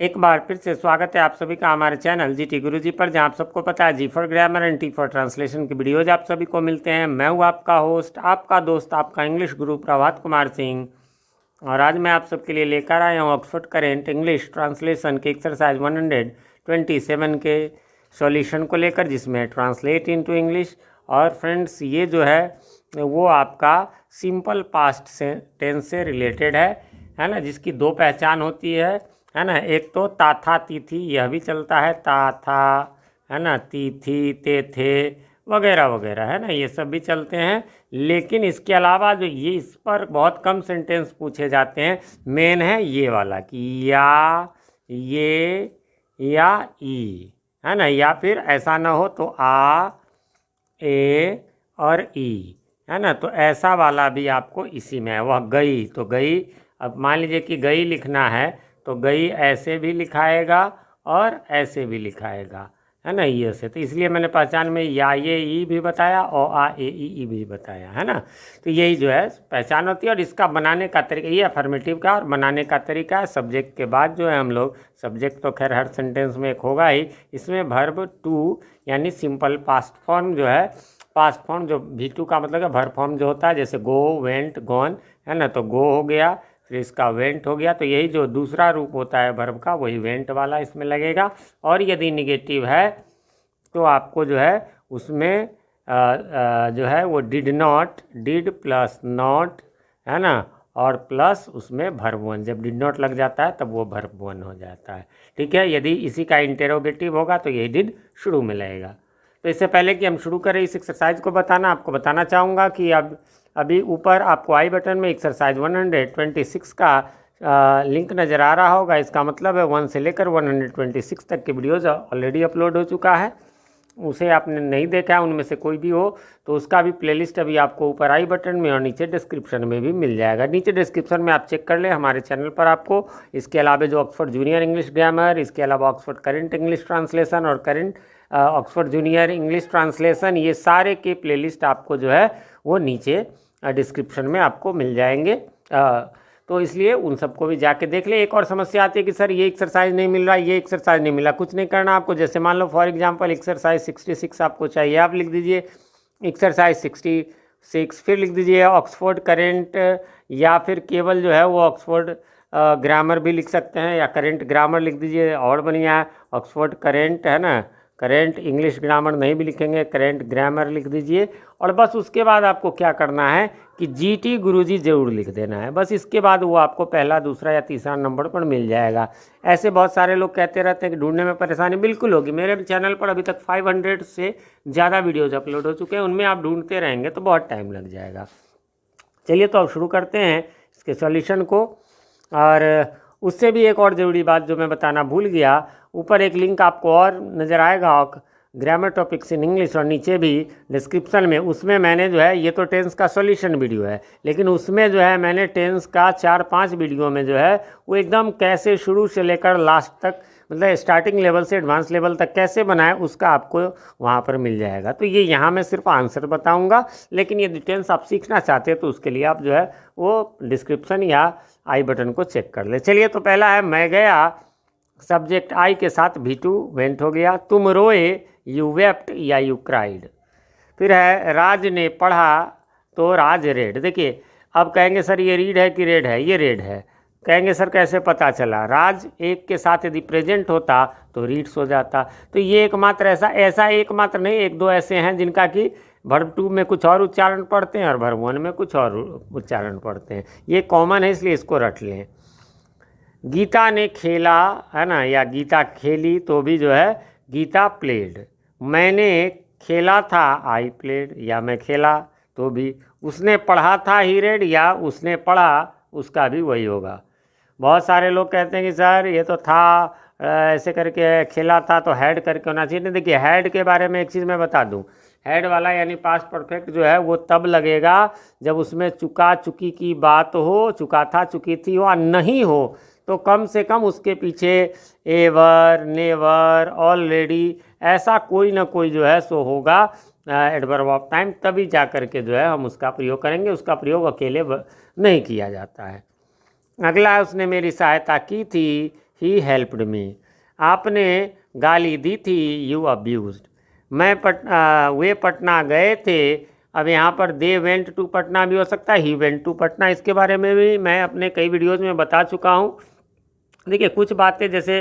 एक बार फिर से स्वागत है आप सभी का हमारे चैनल जीटी गुरुजी पर, जहां आप सबको पता है G for grammar and T for translation की वीडियोज आप सभी को मिलते हैं। मैं हूं आपका होस्ट, आपका दोस्त, आपका इंग्लिश गुरु प्रभात कुमार सिंह। और आज मैं आप सबके लिए लेकर आया हूं ऑक्सफोर्ड करेंट इंग्लिश ट्रांसलेशन के एक्सरसाइज 127 के सॉल्यूशन को लेकर, जिसमें ट्रांसलेट इनटू इंग्लिश। और फ्रेंड्स, ये जो है वो आपका सिंपल पास्ट टेंस से रिलेटेड है ना, जिसकी दो पहचान होती है ना। एक तो ता था ती थी, यह भी चलता है, ता था है ना, ती थी ते थे वगैरह वगैरह, है ना, ये सब भी चलते हैं। लेकिन इसके अलावा जो ये इस पर बहुत कम सेंटेंस पूछे जाते हैं, मेन है ये वाला कि या, ये या ई, है ना, या फिर ऐसा ना हो तो आ, ए और ई, है ना। तो ऐसा वाला भी आपको इसी में है। वह गई तो गई, अब मान लीजिए कि गई लिखना है तो गई ऐसे भी लिखाएगा और ऐसे भी लिखाएगा, है ना, ये से। तो इसलिए मैंने पहचान में या ये ई भी बताया और आ ए ई भी बताया, है ना। तो यही जो है पहचान होती है। और इसका बनाने का तरीका, ये अफर्मेटिव का और बनाने का तरीका है। सब्जेक्ट के बाद जो है हम लोग, सब्जेक्ट तो खैर हर सेंटेंस में एक होगा ही, इसमें वर्ब टू यानी सिंपल पास्ट फॉर्म जो है, पास्ट फॉर्म जो V2 का मतलब है वर्ब फॉर्म जो होता है, जैसे गो, वेंट, गॉन, है ना। तो गो हो गया, फिर इसका वेंट हो गया, तो यही जो दूसरा रूप होता है वर्ब का, वही वेंट वाला इसमें लगेगा। और यदि निगेटिव है तो आपको जो है उसमें जो है वो did not, did plus not, है ना, और प्लस उसमें वर्ब वन, जब डिड नॉट लग जाता है तब वो वर्ब वन हो जाता है, ठीक है। यदि इसी का इंटेरोगेटिव होगा तो यही डिड शुरू में लगेगा। तो इससे पहले कि हम शुरू करें इस एक्सरसाइज को बताना, आपको बताना चाहूँगा कि अब अभी ऊपर आपको आई बटन में एक्सरसाइज 126 का लिंक नज़र आ रहा होगा। इसका मतलब है 1 से लेकर 126 तक के वीडियोज़ ऑलरेडी अपलोड हो चुका है। उसे आपने नहीं देखा है, उनमें से कोई भी हो तो उसका भी प्लेलिस्ट अभी आपको ऊपर आई बटन में और नीचे डिस्क्रिप्शन में भी मिल जाएगा। नीचे डिस्क्रिप्शन में आप चेक कर लें, हमारे चैनल पर आपको इसके अलावा जो ऑक्सफोर्ड जूनियर इंग्लिश ग्रामर, इसके अलावा ऑक्सफोर्ड करेंट इंग्लिश ट्रांसलेशन और current Oxford junior English translation, ये सारे के प्लेलिस्ट आपको जो है वो नीचे डिस्क्रिप्शन में आपको मिल जाएंगे। तो इसलिए उन सबको भी जाके देख ले। एक और समस्या आती है कि सर ये एक्सरसाइज नहीं मिल रहा, ये एक्सरसाइज नहीं मिला। कुछ नहीं करना आपको, जैसे मान लो फॉर एग्जांपल एक्सरसाइज 66 आपको चाहिए, आप लिख दीजिए एक्सरसाइज 66, फिर लिख दीजिए ऑक्सफोर्ड करेंट, या फिर केवल जो है वो ऑक्सफोर्ड ग्रामर भी लिख सकते हैं, या करेंट ग्रामर लिख दीजिए और बढ़िया है। ऑक्सफोर्ड करेंट, है ना, करेंट इंग्लिश ग्रामर नहीं भी लिखेंगे, करेंट ग्रामर लिख दीजिए। और बस उसके बाद आपको क्या करना है कि जीटी गुरुजी जरूर लिख देना है। बस इसके बाद वो आपको पहला, दूसरा या तीसरा नंबर पर मिल जाएगा। ऐसे बहुत सारे लोग कहते रहते हैं कि ढूंढने में परेशानी, बिल्कुल होगी। मेरे चैनल पर अभी तक 500 से ज़्यादा वीडियोज़ अपलोड हो चुके हैं, उनमें आप ढूंढते रहेंगे तो बहुत टाइम लग जाएगा। चलिए तो अब शुरू करते हैं इसके सॉल्यूशन को। और उससे भी एक और ज़रूरी बात जो मैं बताना भूल गया, ऊपर एक लिंक आपको और नज़र आएगा ग्रामर टॉपिक्स इन इंग्लिश, और नीचे भी डिस्क्रिप्शन में, उसमें मैंने जो है, ये तो टेंस का सॉल्यूशन वीडियो है, लेकिन उसमें जो है मैंने टेंस का 4-5 वीडियो में जो है वो एकदम कैसे शुरू से लेकर लास्ट तक, मतलब स्टार्टिंग लेवल से एडवांस लेवल तक कैसे बनाए, उसका आपको वहाँ पर मिल जाएगा। तो ये यहाँ मैं सिर्फ आंसर बताऊँगा, लेकिन ये डिटेल्स आप सीखना चाहते हैं तो उसके लिए आप जो है वो डिस्क्रिप्शन या आई बटन को चेक कर ले। चलिए तो पहला है मैं गया, सब्जेक्ट आई के साथ V2 वेंट हो गया। तुम रोए, यू वेप्ट या यू क्राइड। फिर है राज ने पढ़ा तो राज रेड। देखिए अब कहेंगे सर ये रीड है कि रेड है, ये रेड है। कहेंगे सर कैसे पता चला, राज एक के साथ यदि प्रेजेंट होता तो रीड्स हो जाता। तो ये एकमात्र ऐसा एकमात्र नहीं, एक दो ऐसे हैं जिनका कि वर्ब टू में कुछ और उच्चारण पढ़ते हैं और वर्ब वन में कुछ और उच्चारण पढ़ते हैं। ये कॉमन है, इसलिए इसको रट लें। गीता ने खेला, है ना, या गीता खेली तो भी जो है गीता प्लेड। मैंने खेला था, आई प्लेड, या मैं खेला तो भी। उसने पढ़ा था, ही रेड, या उसने पढ़ा, उसका भी वही होगा। बहुत सारे लोग कहते हैं कि सर ये तो था, ऐसे करके खेला था तो हैड करके होना चाहिए। नहीं, देखिए हैड के बारे में एक चीज़ मैं बता दूं, हैड वाला यानी पास्ट परफेक्ट जो है वो तब लगेगा जब उसमें चुका चुकी की बात हो, चुका था चुकी थी हो, और नहीं हो तो कम से कम उसके पीछे एवर, नेवर, ऑलरेडी, ऐसा कोई ना कोई जो है सो होगा एडवर्ब ऑफ टाइम, तभी जा कर के जो है हम उसका प्रयोग करेंगे। उसका प्रयोग अकेले नहीं किया जाता है। अगला है उसने मेरी सहायता की थी, ही हेल्प्ड मी। आपने गाली दी थी, यू अब्यूज्ड। वे पटना गए थे। अब यहाँ पर दे वेंट टू पटना भी हो सकता है, ही वेंट टू पटना। इसके बारे में भी मैं अपने कई वीडियोज़ में बता चुका हूँ। देखिए कुछ बातें जैसे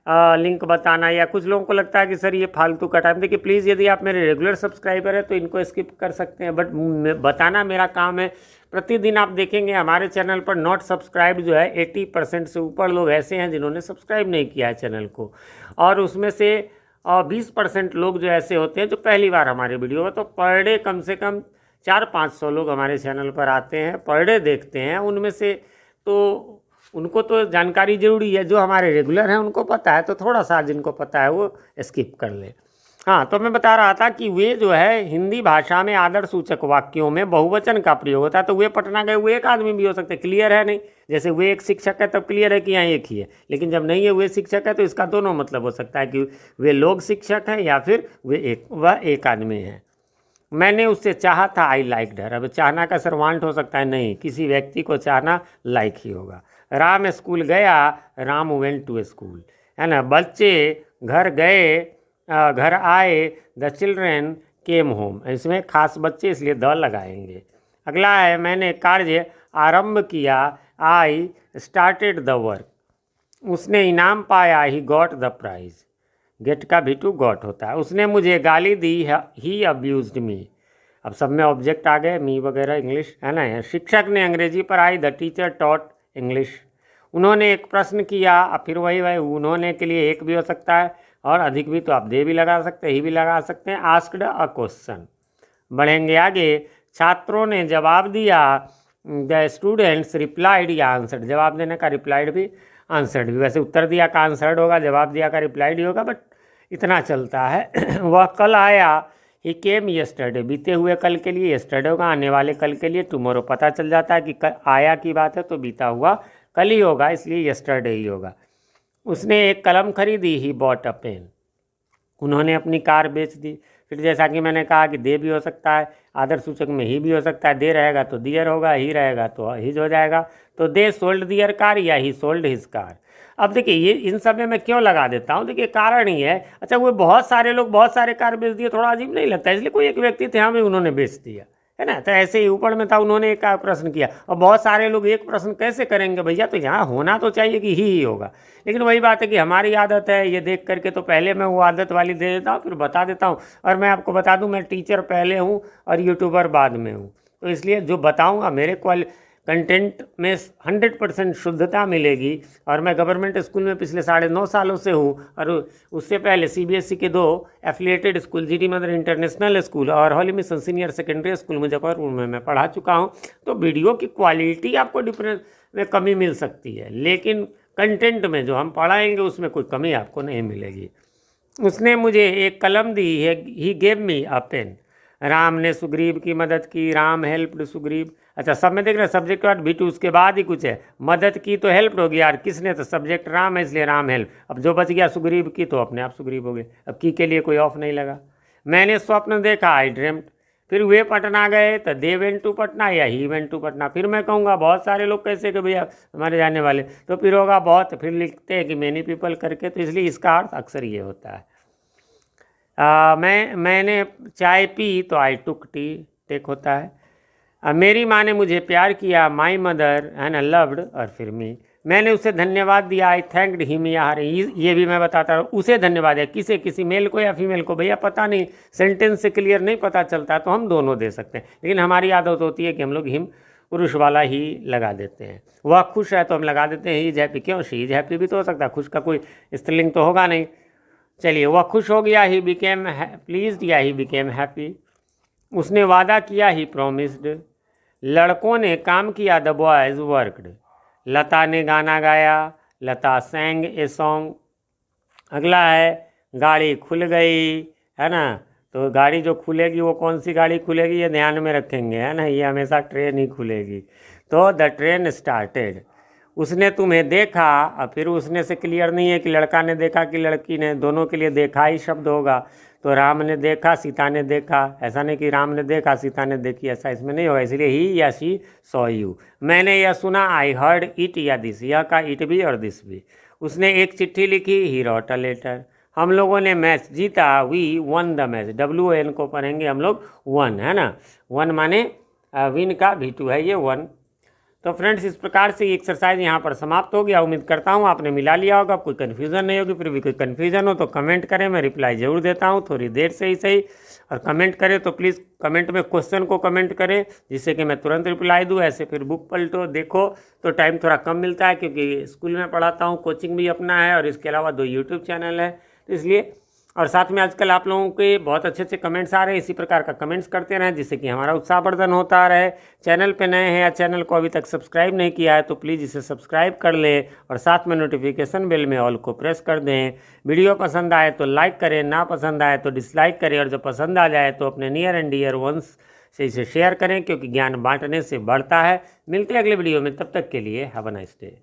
लिंक बताना, या कुछ लोगों को लगता है कि सर ये फालतू का टाइम, देखिए प्लीज़ यदि आप मेरे रेगुलर सब्सक्राइबर हैं तो इनको स्किप कर सकते हैं, बट बताना मेरा काम है। प्रतिदिन आप देखेंगे हमारे चैनल पर नॉट सब्सक्राइब जो है 80% से ऊपर लोग ऐसे हैं जिन्होंने सब्सक्राइब नहीं किया है चैनल को, और उसमें से 20% लोग जो ऐसे होते हैं जो पहली बार हमारे वीडियो में, तो पर डे कम से कम 400-500 लोग हमारे चैनल पर आते हैं, पर डे देखते हैं। उनमें से तो उनको तो जानकारी जरूरी है, जो हमारे रेगुलर हैं उनको पता है, तो थोड़ा सा जिनको पता है वो स्किप कर ले। हाँ, तो मैं बता रहा था कि वे जो है हिंदी भाषा में आदर सूचक वाक्यों में बहुवचन का प्रयोग होता है। तो वे पटना गए, वो एक आदमी भी हो सकते हैं, क्लियर है नहीं? जैसे वे एक शिक्षक है तब क्लियर है कि यहाँ एक ही है, लेकिन जब नहीं है वे शिक्षक है तो इसका दोनों मतलब हो सकता है कि वे लोग शिक्षक हैं या फिर वह एक आदमी है। मैंने उससे चाहा था, आई लाइक्ड हर। अब चाहना का सर्वांट हो सकता है, नहीं, किसी व्यक्ति को चाहना लाइक ही होगा। राम स्कूल गया, राम वेंट टू स्कूल, है ना। बच्चे घर गए, घर आए, द चिल्ड्रेन केम होम। इसमें खास बच्चे इसलिए द लगाएंगे। अगला है, मैंने कार्य आरंभ किया, आई स्टार्टेड द वर्क। उसने इनाम पाया, he got the prize. Get का भी टू गॉट होता है। उसने मुझे गाली दी, ही अब्यूज्ड मी। अब सब में ऑब्जेक्ट आ गए, मी वगैरह इंग्लिश, है ना। शिक्षक ने अंग्रेजी पढ़ाई, द टीचर टॉट इंग्लिश। उन्होंने एक प्रश्न किया, अब फिर वही उन्होंने के लिए एक भी हो सकता है, और अधिक भी तो आप दे भी लगा सकते हैं, ही भी लगा सकते हैं। Asked a question. बढ़ेंगे आगे, छात्रों ने जवाब दिया, द स्टूडेंट्स रिप्लाइड या आंसर्ड। जवाब देने का रिप्लाइड भी, आंसर्ड भी। वैसे उत्तर दिया का आंसर्ड होगा, जवाब दिया का रिप्लाइड ही होगा, बट इतना चलता है। वह कल आया, ही केम यस्टरडे। बीते हुए कल के लिए यस्टरडे होगा, आने वाले कल के लिए टुमारो। पता चल जाता है कि आया की बात है तो बीता हुआ कल ही होगा, इसलिए यस्टरडे ही होगा। उसने एक कलम खरीदी, ही बॉट अ पेन। उन्होंने अपनी कार बेच दी। फिर जैसा कि मैंने कहा कि दे भी हो सकता है, आदर सूचक में ही भी हो सकता है। दे रहेगा तो दियर होगा, ही रहेगा तो हिज हो जाएगा। तो दे सोल्ड दियर कार, या ही सोल्ड हिज कार। अब देखिए ये इन सब में मैं क्यों लगा देता हूँ, देखिए कारण ही है। अच्छा, वो बहुत सारे लोग बहुत सारे कार बेच दिए, थोड़ा अजीब नहीं लगता? इसलिए कोई एक व्यक्ति थे, हमें उन्होंने बेच दिया, है ना। तो ऐसे ही ऊपर में था, उन्होंने एक प्रश्न किया, और बहुत सारे लोग एक प्रश्न कैसे करेंगे भैया? तो यहाँ होना तो चाहिए कि ही होगा, लेकिन वही बात है कि हमारी आदत है ये देख करके, तो पहले मैं वो आदत वाली दे देता हूँ, फिर बता देता हूँ। और मैं आपको बता दूँ, मैं टीचर पहले हूँ और यूट्यूबर बाद में हूँ, तो इसलिए जो बताऊँगा मेरे कंटेंट में 100% शुद्धता मिलेगी। और मैं गवर्नमेंट स्कूल में पिछले 9.5 सालों से हूँ, और उससे पहले CBSE के 2 affiliated school, GD Mother International School और Holy Mission Senior Secondary School Muzaffarpur में मैं पढ़ा चुका हूँ। तो वीडियो की क्वालिटी आपको डिफरेंस में कमी मिल सकती है, लेकिन कंटेंट में जो हम पढ़ाएंगे उसमें कोई कमी आपको नहीं मिलेगी। उसने मुझे एक कलम दी, he gave me a pen. Ram ने सुग्रीव की मदद की, राम हेल्प्ड सुग्रीव। अच्छा, सब में देख रहे हैं सब्जेक्ट वर्ड भी टू, उसके बाद ही कुछ है। मदद की तो हेल्प होगी यार, किसने? तो सब्जेक्ट राम है, इसलिए राम हेल्प। अब जो बच गया सुग्रीव की, तो अपने आप सुग्रीव हो गए। अब की के लिए कोई ऑफ नहीं लगा। मैंने स्वप्न देखा, आई ड्रीम्ड। फिर वे पटना गए, तो दे वेंट टू पटना, या ही वेंट टू पटना। फिर मैं कहूँगा बहुत सारे लोग कैसे कि भैया हमारे जाने वाले, तो फिर होगा बहुत, फिर लिखते हैं कि मैनी पीपल करके, तो इसलिए इसका अर्थ अक्सर ये होता है। मैंने चाय पी, तो आई टुक टी, टेक होता है। मेरी माँ ने मुझे प्यार किया, माई मदर एंड लव्ड, और फिर मी। मैंने उसे धन्यवाद दिया, आई थैंक्ड हिम या हर। ये भी मैं बताता हूँ, उसे धन्यवाद दिया, किसी मेल को या फीमेल को? भैया पता नहीं, सेंटेंस से क्लियर नहीं पता चलता, तो हम दोनों दे सकते हैं, लेकिन हमारी आदत होती है कि हम लोग हिम पुरुष वाला ही लगा देते हैं। वह खुश है तो हम लगा देते हैं ही इज हैप्पी। क्यों? शी इज हैप्पी भी तो हो सकता है, खुश का कोई स्त्रीलिंग तो होगा नहीं। चलिए, वह खुश हो गया, ही बिकेम प्लीज्ड, या ही बिकेम हैप्पी। उसने वादा किया, ही प्रॉमिस्ड। लड़कों ने काम किया, द बॉयज वर्कड। लता ने गाना गाया, लता सैंग ए सॉन्ग। अगला है, गाड़ी खुल गई, है ना। तो गाड़ी जो खुलेगी वो कौन सी गाड़ी खुलेगी, ये ध्यान में रखेंगे, है ना। ये हमेशा ट्रेन ही खुलेगी। तो द ट्रेन स्टार्टेड। उसने तुम्हें देखा, और फिर उसने से क्लियर नहीं है कि लड़का ने देखा कि लड़की ने, दोनों के लिए देखा ही शब्द होगा। तो राम ने देखा, सीता ने देखा, ऐसा नहीं कि राम ने देखा सीता ने देखी, ऐसा इसमें नहीं होगा, इसलिए ही या शी सॉ यू। मैंने यह सुना, आई हर्ड इट या दिस, यह का इट भी और दिस भी। उसने एक चिट्ठी लिखी, ही रॉट अ लेटर। हम लोगों ने मैच जीता, we won the match. WON को पढ़ेंगे हम लोग वन, है ना। वन माने विन का V2 है ये वन। तो फ्रेंड्स इस प्रकार से ये एक्सरसाइज यहाँ पर समाप्त हो गया। उम्मीद करता हूँ आपने मिला लिया होगा, कोई कन्फ्यूज़न नहीं होगी। फिर भी कोई कन्फ्यूज़न हो तो कमेंट करें, मैं रिप्लाई ज़रूर देता हूँ, थोड़ी देर से ही सही। और कमेंट करें तो प्लीज़ कमेंट में क्वेश्चन को कमेंट करें, जिससे कि मैं तुरंत रिप्लाई दूँ। ऐसे फिर बुक पलटो देखो तो टाइम थोड़ा कम मिलता है, क्योंकि स्कूल में पढ़ाता हूँ, कोचिंग भी अपना है, और इसके अलावा 2 यूट्यूब चैनल है, तो इसलिए। और साथ में आजकल आप लोगों के बहुत अच्छे अच्छे कमेंट्स आ रहे हैं, इसी प्रकार का कमेंट्स करते रहें, जिससे कि हमारा उत्साहवर्धन होता रहे। चैनल पे नए हैं या चैनल को अभी तक सब्सक्राइब नहीं किया है तो प्लीज़ इसे सब्सक्राइब कर लें, और साथ में नोटिफिकेशन बेल में ऑल को प्रेस कर दें। वीडियो पसंद आए तो लाइक करें, ना पसंद आए तो डिसलाइक करें, और जब पसंद आ जाए तो अपने नियर एंड डियर वंस से इसे शेयर करें, क्योंकि ज्ञान बांटने से बढ़ता है। मिलते हैं अगले वीडियो में, तब तक के लिए हैव अ नाइस डे।